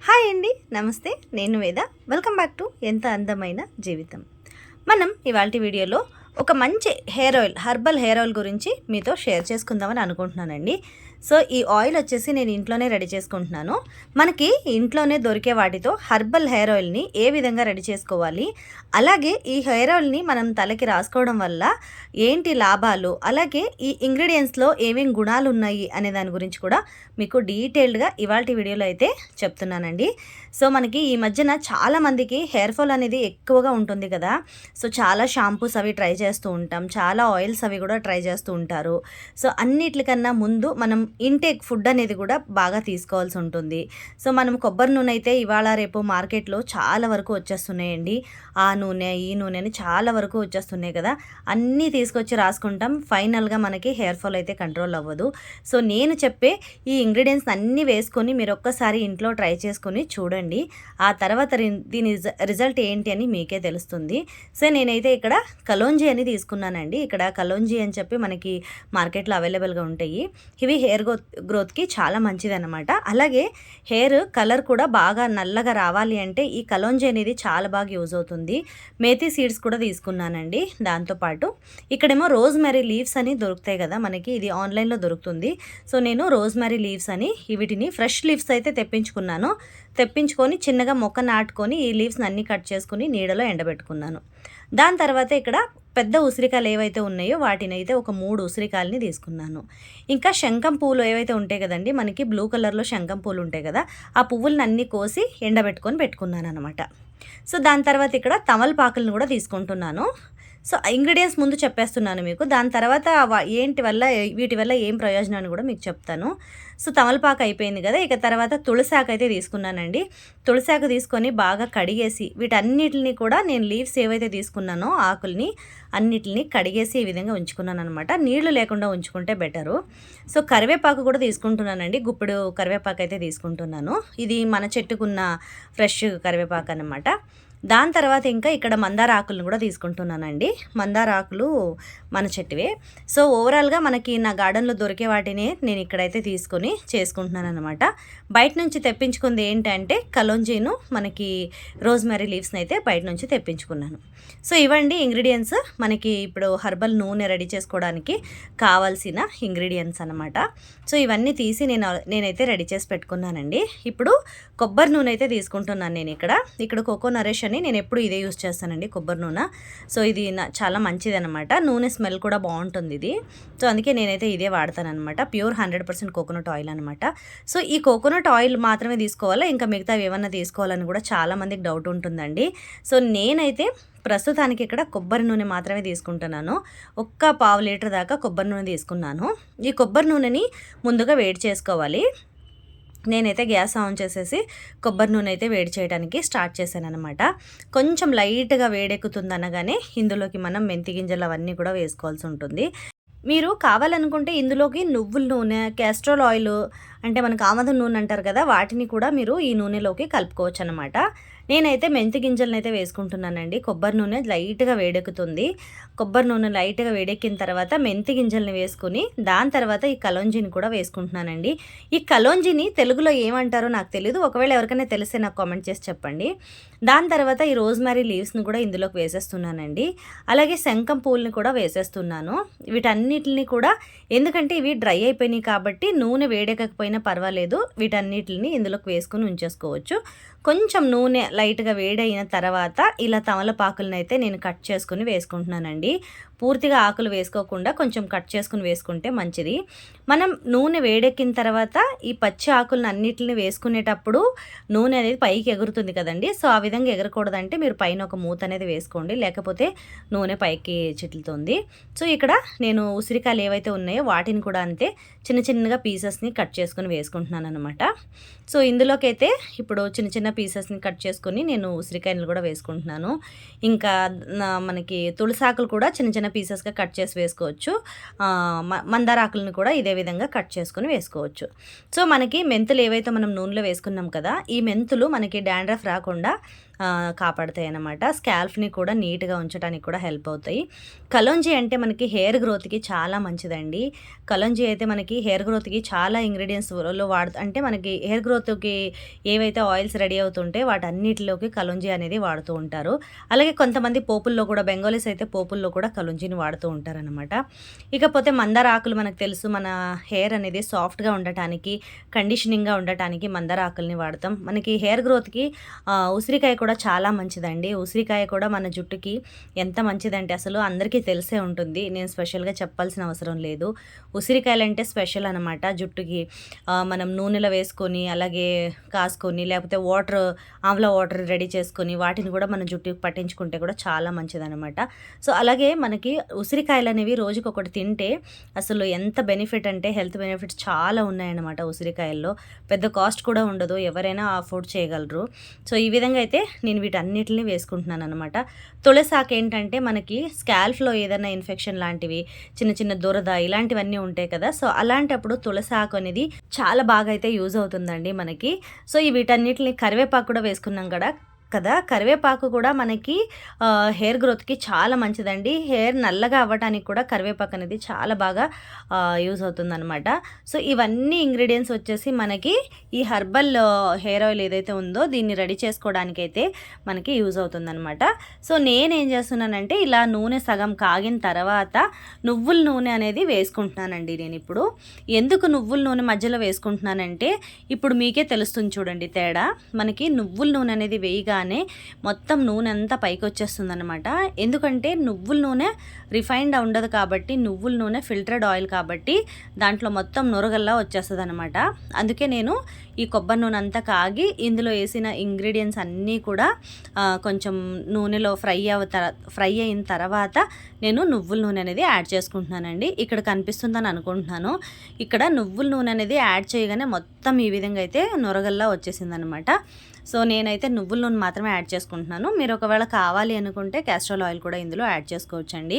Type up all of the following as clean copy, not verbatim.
Hi అండి, నమస్తే. నేను వేద. వెల్కమ్ బ్యాక్ టు ఎంత అందమైన జీవితం. మనం ఇవాల్టి వీడియోలో ఒక మంచి hair oil, herbal hair oil గురించి మీతో షేర్ చేసుకుందామని అనుకుంటున్నానండి. సో ఈ ఆయిల్ వచ్చేసి నేను ఇంట్లోనే రెడీ చేసుకుంటున్నాను. మనకి ఇంట్లోనే దొరికే వాటితో హర్బల్ హెయిర్ ఆయిల్ని ఏ విధంగా రెడీ చేసుకోవాలి, అలాగే ఈ హెయిర్ ఆయిల్ని మనం తలకి రాసుకోవడం వల్ల ఏంటి లాభాలు, అలాగే ఈ ఇంగ్రీడియంట్స్లో ఏమేమి గుణాలు ఉన్నాయి అనే దాని గురించి కూడా మీకు డీటెయిల్డ్గా ఇవాల్టి వీడియోలో అయితే చెప్తున్నానండి. సో మనకి ఈ మధ్యన చాలామందికి హెయిర్ ఫాల్ అనేది ఎక్కువగా ఉంటుంది కదా. సో చాలా షాంపూస్ అవి ట్రై చేస్తూ ఉంటాం, చాలా ఆయిల్స్ అవి కూడా ట్రై చేస్తూ ఉంటారు. సో అన్నిటికన్నా ముందు మనం ఇంటేక్ ఫుడ్ అనేది కూడా బాగా తీసుకోవాల్సి ఉంటుంది. సో మనం కొబ్బరి నూనె అయితే ఇవాళ రేపు మార్కెట్లో చాలా వరకు వచ్చేస్తున్నాయండి. ఆ నూనె ఈ నూనె అని చాలా వరకు వచ్చేస్తున్నాయి కదా. అన్నీ తీసుకొచ్చి రాసుకుంటాం, ఫైనల్గా మనకి హెయిర్ ఫాల్ అయితే కంట్రోల్ అవ్వదు. సో నేను చెప్పే ఈ ఇంగ్రీడియంట్స్ అన్నీ వేసుకొని మీరు ఒక్కసారి ఇంట్లో ట్రై చేసుకొని చూడండి. ఆ తర్వాత దీని రిజల్ట్ ఏంటి అని మీకే తెలుస్తుంది. సో నేనైతే ఇక్కడ కలోంజీ అని తీసుకున్నానండి. ఇక్కడ కలోంజీ అని చెప్పి మనకి మార్కెట్లో అవైలబుల్గా ఉంటాయి. ఇవి హెయిర్ గ్రోత్కి చాలా మంచిది అన్నమాట. అలాగే హెయిర్ కలర్ కూడా బాగా నల్లగా రావాలి అంటే ఈ కలోంజీ అనేది చాలా బాగా యూజ్ అవుతుంది. మేథీ సీడ్స్ కూడా తీసుకున్నానండి. దాంతోపాటు ఇక్కడేమో రోజ్మెరీ లీవ్స్ అని దొరుకుతాయి కదా మనకి, ఇది ఆన్లైన్లో దొరుకుతుంది. సో నేను రోజ్మెరీ లీవ్స్ అని వీటిని ఫ్రెష్ లీవ్స్ అయితే తెప్పించుకొని చిన్నగా మొక్క నాటుకొని ఈ లీవ్స్ని అన్నీ కట్ చేసుకుని నీడలో ఎండబెట్టుకున్నాను. దాని తర్వాత ఇక్కడ పెద్ద ఉసిరికాయలు ఏవైతే ఉన్నాయో వాటిని అయితే ఒక 3 ఉసిరికాయలని తీసుకున్నాను. ఇంకా శంఖం పువ్వులు ఏవైతే ఉంటాయి కదండి, మనకి బ్లూ కలర్లో శంఖం పువ్వులు ఉంటాయి కదా, ఆ పువ్వులను అన్నీ కోసి పెట్టుకున్నాను అనమాట. సో దాని తర్వాత ఇక్కడ తమలపాకులను కూడా తీసుకుంటున్నాను. సో ఇంగ్రీడియంట్స్ ముందు చెప్పేస్తున్నాను మీకు, దాని తర్వాత వీటి వల్ల ఏం ప్రయోజనాన్ని కూడా మీకు చెప్తాను. సో తమలపాకు అయిపోయింది కదా, ఇక తర్వాత తులసాకు అయితే తీసుకున్నానండి. తులసాకు తీసుకొని బాగా కడిగేసి వీటన్నిటిని కూడా నేను లీవ్స్ ఏవైతే తీసుకున్నానో ఆకుల్ని అన్నిటిని కడిగేసి ఈ విధంగా ఉంచుకున్నాను అనమాట. నీళ్లు లేకుండా ఉంచుకుంటే బెటరు. సో కరివేపాకు కూడా తీసుకుంటున్నానండి. గుప్పెడు కరివేపాకు అయితే తీసుకుంటున్నాను. ఇది మన చెట్టుకున్న ఫ్రెష్ కరివేపాకు అనమాట. దాని తర్వాత ఇంకా ఇక్కడ మందార ఆకులను కూడా తీసుకుంటున్నానండి. మందార ఆకులు మన చెట్టువే. సో ఓవరాల్గా మనకి నా గార్డెన్లో దొరికే వాటిని నేను ఇక్కడైతే తీసుకొని చేసుకుంటున్నాను అనమాట. బయట నుంచి తెప్పించుకుంది ఏంటంటే కలోంజీను, మనకి రోజ్మెరీ లీవ్స్ని అయితే బయట నుంచి తెప్పించుకున్నాను. సో ఇవండి ఇంగ్రీడియంట్స్, మనకి ఇప్పుడు హర్బల్ నూనె రెడీ చేసుకోవడానికి కావాల్సిన ఇంగ్రీడియంట్స్ అనమాట. సో ఇవన్నీ తీసి నేనైతే రెడీ చేసి పెట్టుకున్నానండి. ఇప్పుడు కొబ్బరి నూనె అయితే తీసుకుంటున్నాను నేను ఇక్కడ కోకో నరేష్ అని నేను ఎప్పుడు ఇదే యూస్ చేస్తానండి, కొబ్బరి నూనె. సో ఇది చాలా మంచిది అనమాట. నూనె స్మెల్ కూడా బాగుంటుంది ఇది. సో అందుకే నేనైతే ఇదే వాడతాను అనమాట. ప్యూర్ 100% కోకోనట్ ఆయిల్ అనమాట. సో ఈ కోకోనట్ ఆయిల్ మాత్రమే తీసుకోవాలా, ఇంకా మిగతావి ఏమన్నా తీసుకోవాలని కూడా చాలామందికి డౌట్ ఉంటుందండి. సో నేనైతే ప్రస్తుతానికి ఇక్కడ కొబ్బరి నూనె మాత్రమే తీసుకుంటున్నాను. ఒక్క పావు లీటర్ దాకా కొబ్బరి నూనె తీసుకున్నాను. ఈ కొబ్బరి నూనెని ముందుగా వేడి చేసుకోవాలి. నేనైతే గ్యాస్ ఆన్ చేసేసి కొబ్బరి నూనె అయితే వేడి చేయడానికి స్టార్ట్ చేశాను అనమాట. కొంచెం లైట్గా వేడెక్కుతుంది అనగానే ఇందులోకి మనం మెంతి గింజలు అవన్నీ కూడా వేసుకోవాల్సి ఉంటుంది. మీరు కావాలనుకుంటే ఇందులోకి నువ్వుల నూనె, క్యాస్ట్రాల్ ఆయిల్ అంటే మనకు ఆముదం నూనె అంటారు కదా, వాటిని కూడా మీరు ఈ నూనెలోకి కలుపుకోవచ్చు అనమాట. నేనైతే మెంతి గింజలను అయితే వేసుకుంటున్నానండి. కొబ్బరి నూనె లైట్గా వేడెక్కుతుంది. కొబ్బరి నూనె లైట్గా వేడెక్కిన తర్వాత మెంతి గింజల్ని వేసుకుని దాని తర్వాత ఈ కలోంజీని కూడా వేసుకుంటున్నానండి. ఈ కలోంజీని తెలుగులో ఏమంటారో నాకు తెలియదు, ఒకవేళ ఎవరికైనా తెలిస్తే నాకు కామెంట్ చేసి చెప్పండి. దాని తర్వాత ఈ రోజ్మెరీ లీవ్స్ని కూడా ఇందులోకి వేసేస్తున్నానండి. అలాగే శంఖం పూలని కూడా వేసేస్తున్నాను. వీటన్నిటిని కూడా, ఎందుకంటే ఇవి డ్రై అయిపోయినాయి కాబట్టి నూనె వేడెక్కకపోయినా పర్వాలేదు, వీటన్నిటిని ఇందులోకి వేసుకుని ఉంచేసుకోవచ్చు. కొంచెం నూనె లైట్గా వేడైన తర్వాత ఇలా తమలపాకులను అయితే నేను కట్ చేసుకుని వేసుకుంటున్నానండి. పూర్తిగా ఆకులు వేసుకోకుండా కొంచెం కట్ చేసుకుని వేసుకుంటే మంచిది. మనం నూనె వేడెక్కిన తర్వాత ఈ పచ్చి ఆకులను అన్నిటిని వేసుకునేటప్పుడు నూనె అనేది పైకి ఎగురుతుంది కదండి. సో ఆ విధంగా ఎగరకూడదంటే మీరు పైన ఒక మూత అనేది వేసుకోండి, లేకపోతే నూనె పైకి చిట్లుతుంది. సో ఇక్కడ నేను ఉసిరికాయలు ఏవైతే ఉన్నాయో వాటిని కూడా అంతే చిన్న చిన్నగా పీసెస్ని కట్ చేసుకుని వేసుకుంటున్నాను అనమాట. సో ఇందులోకి అయితే ఇప్పుడు చిన్న చిన్న పీసెస్ని కట్ చేసుకొని నేను ఉసిరికాయలు కూడా వేసుకుంటున్నాను. ఇంకా మనకి తులసాకులు కూడా చిన్న చిన్న పీసెస్గా కట్ చేసి వేసుకోవచ్చు. మందార ఆకులను కూడా ఇదే విధంగా కట్ చేసుకొని వేసుకోవచ్చు. సో మనకి మెంతులు ఏవైతే మనం నూనెలో వేసుకున్నాం కదా, ఈ మెంతులు మనకి డాండ్రఫ్ రాకుండా కాపాడుతాయి అన్నమాట. స్కాల్ఫ్ని కూడా నీట్గా ఉంచడానికి కూడా హెల్ప్ అవుతాయి. కలోంజీ అంటే మనకి హెయిర్ గ్రోత్కి చాలా మంచిదండి. కలోంజీ అయితే మనకి హెయిర్ గ్రోత్కి చాలా ఇంగ్రీడియంట్స్ ఆయిల్స్లో అంటే మనకి హెయిర్ గ్రోత్కి ఏవైతే ఆయిల్స్ రెడీ అవుతుంటే వాటన్నిటిలోకి కలుంజి అనేది వాడుతూ ఉంటారు. అలాగే కొంతమంది పోపుల్లో కూడా, బెంగాలీస్ అయితే పోపుల్లో కూడా కలుంజిని వాడుతూ ఉంటారనమాట. ఇకపోతే మందార ఆకులు మనకు తెలుసు, మన హెయిర్ అనేది సాఫ్ట్గా ఉండటానికి, కండిషనింగ్గా ఉండటానికి మందార ఆకుల్ని వాడతాం. మనకి హెయిర్ గ్రోత్కి ఉసిరికాయ కూడా చాలా మంచిదండి. ఉసిరికాయ కూడా మన జుట్టుకి ఎంత మంచిదంటే అసలు అందరికీ తెలిసే ఉంటుంది. నేను స్పెషల్గా చెప్పాల్సిన అవసరం లేదు. ఉసిరికాయలు అంటే స్పెషల్ అనమాట జుట్టుకి. మనం నూనెలో వేసుకొని అలాగే కాసుకొని, లేకపోతే ఆమ్లా వాటర్ రెడీ చేసుకొని వాటిని కూడా మన జుట్టుకి పట్టించుకుంటే కూడా చాలా మంచిదనమాట. సో అలాగే మనకి ఉసిరికాయలు అనేవి రోజుకొకటి తింటే అసలు ఎంత బెనిఫిట్ అంటే హెల్త్ బెనిఫిట్స్ చాలా ఉన్నాయన్నమాట ఉసిరికాయల్లో. పెద్ద కాస్ట్ కూడా ఉండదు, ఎవరైనా అఫోర్డ్ చేయగలరు. సో ఈ విధంగా అయితే నేను వీటన్నిటిని వేసుకుంటున్నాను అనమాట. తులసాకు ఏంటంటే మనకి స్కాల్ఫ్లో ఏదైనా ఇన్ఫెక్షన్ లాంటివి, చిన్న చిన్న దురద ఇలాంటివన్నీ ఉంటాయి కదా. సో అలాంటప్పుడు తులసాకు అనేది చాలా బాగా అయితే యూజ్ అవుతుందండి మనకి. సో ఈ వీటన్నిటిని కరివేపాకు కూడా వేసుకున్నాం కదా. కరివేపాకు కూడా మనకి హెయిర్ గ్రోత్కి చాలా మంచిదండి. హెయిర్ నల్లగా అవ్వడానికి కూడా కరివేపాకు అనేది చాలా బాగా యూజ్ అవుతుందన్నమాట. సో ఇవన్నీ ఇంగ్రీడియంట్స్ వచ్చేసి మనకి ఈ హెర్బల్ హెయిర్ ఆయిల్ ఏదైతే ఉందో దీన్ని రెడీ చేసుకోవడానికైతే మనకి యూజ్ అవుతుందన్నమాట. సో నేనేం చేస్తున్నానంటే ఇలా నూనె సగం కాగిన తర్వాత నువ్వుల నూనె అనేది వేసుకుంటున్నానండి. నేను ఇప్పుడు ఎందుకు నువ్వుల నూనె మధ్యలో వేసుకుంటున్నానంటే ఇప్పుడు మీకే తెలుస్తుంది చూడండి తేడా. మనకి నువ్వుల నూనె అనేది వేయగా మొత్తం నూనె అంతా పైకి వచ్చేస్తుంది అనమాట. ఎందుకంటే నువ్వుల నూనె రిఫైన్డ్ ఉండదు కాబట్టి, నువ్వుల నూనె ఫిల్టర్డ్ ఆయిల్ కాబట్టి దాంట్లో మొత్తం నొరగల్లా వచ్చేస్తుంది అనమాట. అందుకే నేను ఈ కొబ్బరి నూనె అంతా కాగి ఇందులో వేసిన ఇంగ్రీడియంట్స్ అన్నీ కూడా కొంచెం నూనెలో ఫ్రై అయిన తర్వాత నేను నువ్వుల నూనె అనేది యాడ్ చేసుకుంటున్నానండి. ఇక్కడ కనిపిస్తుందని అనుకుంటున్నాను. ఇక్కడ నువ్వుల నూనె అనేది యాడ్ చేయగానే మొత్తం ఈ విధంగా అయితే నొరగల్లా వచ్చేసింది అనమాట. సో నేనైతే నువ్వుల నూనె మాత్రమే యాడ్ చేసుకుంటున్నాను. మీరు ఒకవేళ కావాలి అనుకుంటే క్యాస్ట్రాల్ ఆయిల్ కూడా ఇందులో యాడ్ చేసుకోవచ్చండి.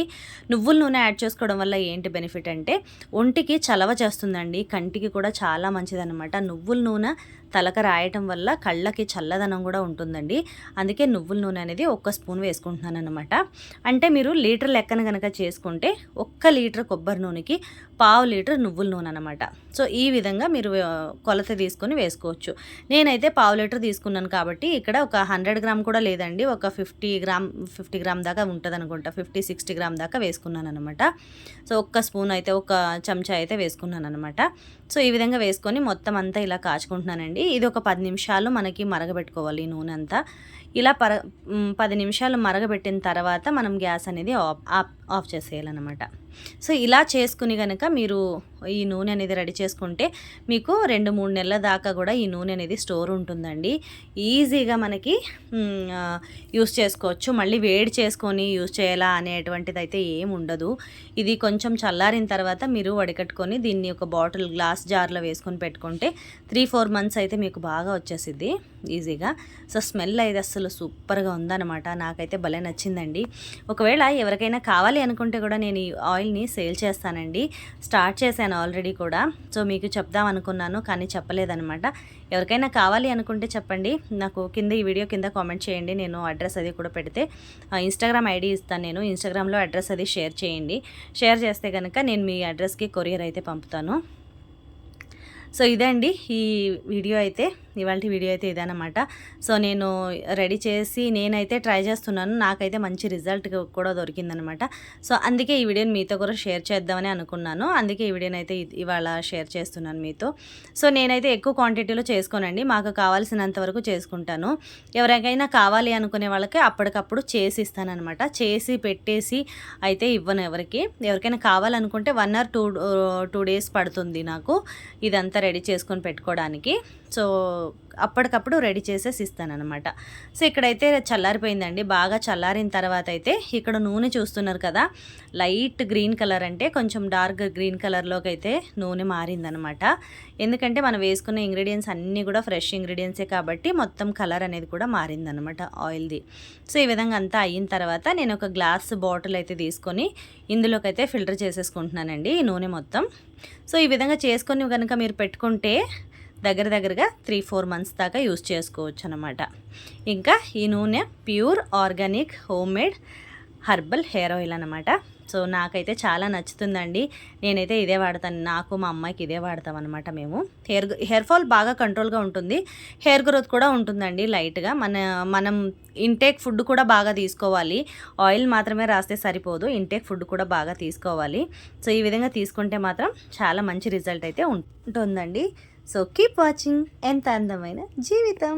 నువ్వుల నూనె యాడ్ చేసుకోవడం వల్ల ఏంటి బెనిఫిట్ అంటే ఒంటికి చలవ చేస్తుందండి, కంటికి కూడా చాలా మంచిదన్నమాట. నువ్వుల నూనె తలక రాయటం వల్ల కళ్ళకి చల్లదనం కూడా ఉంటుందండి. అందుకే నువ్వుల నూనె అనేది 1 స్పూన్ వేసుకుంటున్నాను అనమాట. అంటే మీరు లీటర్ లెక్కన కనుక చేసుకుంటే 1 లీటర్ కొబ్బరి నూనెకి 1/2 లీటర్ నువ్వుల నూనె అనమాట. సో ఈ విధంగా మీరు కొలత తీసుకొని వేసుకోవచ్చు. నేనైతే 1/2 లీటర్ తీసుకున్నాను కాబట్టి ఇక్కడ ఒక 100 గ్రామ్ కూడా లేదండి, ఒక 50 గ్రామ్ దాకా ఉంటుంది అనుకుంటా, 50-60 గ్రామ్ దాకా వేసుకున్నాను అనమాట. సో 1 స్పూన్ అయితే 1 చెంచా అయితే వేసుకున్నాను అనమాట. సో ఈ విధంగా వేసుకొని మొత్తం అంతా ఇలా కాచుకుంటున్నానండి. ఇది ఒక 10 నిమిషాలు మనకి మరగబెట్టుకోవాలి ఈ నూనె అంతా. ఇలా 10 నిమిషాలు మరగబెట్టిన తర్వాత మనం గ్యాస్ అనేది ఆఫ్ చేసేయాలన్నమాట. సో ఇలా చేసుకుని కనుక మీరు ఈ నూనె అనేది రెడీ చేసుకుంటే మీకు 2-3 నెలల దాకా కూడా ఈ నూనె అనేది స్టోర్ ఉంటుందండి. ఈజీగా మనకి యూస్ చేసుకోవచ్చు. మళ్ళీ వేడి చేసుకొని యూస్ చేయాలా అనేటువంటిది అయితే ఏమి ఉండదు. ఇది కొంచెం చల్లారిన తర్వాత మీరు వడికట్టుకొని దీన్ని ఒక గ్లాస్ జార్లో వేసుకొని పెట్టుకుంటే 3-4 మంత్స్ అయితే మీకు బాగా వచ్చేసిద్ది ఈజీగా. సో స్మెల్ అయితే అసలు సూపర్గా ఉందన్నమాట. నాకైతే భలే నచ్చిందండి. ఒకవేళ ఎవరికైనా కావాలి అనుకుంటే కూడా నేను ఈ ఆయిల్ని సేల్ చేస్తానండి. స్టార్ట్ చేశాను ఆల్రెడీ కూడా. సో మీకు చెప్దాం అనుకున్నాను కానీ చెప్పలేదన్నమాట. ఎవరికైనా కావాలి అనుకుంటే చెప్పండి, నాకు ఈ వీడియో కింద కామెంట్ చేయండి. నేను అడ్రస్ అది కూడా పెడితే ఇన్స్టాగ్రామ్ ఐడి ఇస్తాను, నేను ఇన్స్టాగ్రామ్లో అడ్రస్ అది షేర్ చేయండి. షేర్ చేస్తే కనుక నేను మీ అడ్రస్కి కొరియర్ అయితే పంపుతాను. సో ఇదే అండి ఈ వీడియో అయితే, ఇవాళ వీడియో అయితే ఇదన్నమాట. సో నేను రెడీ చేసి నేనైతే ట్రై చేస్తున్నాను, నాకైతే మంచి రిజల్ట్ కూడా దొరికిందనమాట. సో అందుకే ఈ వీడియోని మీతో కూడా షేర్ చేద్దామని అనుకున్నాను. అందుకే ఈ వీడియోని అయితే ఇవాళ షేర్ చేస్తున్నాను మీతో. సో నేనైతే ఎక్కువ క్వాంటిటీలో చేసుకోనండి, మాకు కావాల్సినంత వరకు చేసుకుంటాను. ఎవరికైనా కావాలి అనుకునే వాళ్ళకి అప్పటికప్పుడు చేసి ఇస్తానమాట. చేసి పెట్టేసి అయితే ఇవ్వను ఎవరికైనా కావాలనుకుంటే 1 or 2 days పడుతుంది నాకు ఇదంతా రెడీ చేసుకొని పెట్టుకోవడానికి. సో అప్పటికప్పుడు రెడీ చేసేసి ఇస్తానన్నమాట. సో ఇక్కడైతే చల్లారిపోయిందండి. బాగా చల్లారిన తర్వాత అయితే ఇక్కడ నూనె చూస్తున్నారు కదా, లైట్ గ్రీన్ కలర్ అంటే కొంచెం డార్క్ గ్రీన్ కలర్లోకి అయితే నూనె మారిందనమాట. ఎందుకంటే మనం వేసుకున్న ఇంగ్రీడియంట్స్ అన్నీ కూడా ఫ్రెష్ ఇంగ్రీడియంట్సే కాబట్టి మొత్తం కలర్ అనేది కూడా మారిందనమాట ఆయిల్ది. సో ఈ విధంగా అంతా అయిన తర్వాత నేను ఒక గ్లాస్ బాటిల్ అయితే తీసుకొని ఇందులోకి అయితే ఫిల్టర్ చేసేసుకుంటున్నానండి ఈ నూనె మొత్తం. సో ఈ విధంగా చేసుకొని కనుక మీరు పెట్టుకుంటే దగ్గరగా 3-4 మంత్స్ దాకా యూస్ చేసుకోవచ్చు అనమాట. ఇంకా ఈ నూనె pure organic home made herbal hair oil అనమాట. సో నాకైతే చాలా నచ్చుతుందండి. నేనైతే ఇదే వాడతాను. నాకు మా అమ్మాయికి ఇదే వాడతాం అనమాట మేము. హెయిర్ ఫాల్ బాగా కంట్రోల్గా ఉంటుంది, హెయిర్ గ్రోత్ కూడా ఉంటుందండి లైట్గా. మనం ఇంటేక్ ఫుడ్ కూడా బాగా తీసుకోవాలి. ఆయిల్ మాత్రమే రాస్తే సరిపోదు, ఇంటేక్ ఫుడ్ కూడా బాగా తీసుకోవాలి. సో ఈ విధంగా తీసుకుంటే మాత్రం చాలా మంచి రిజల్ట్ అయితే ఉంటుందండి. సో కీప్ వాచింగ్ ఎంత అందమైన జీవితం.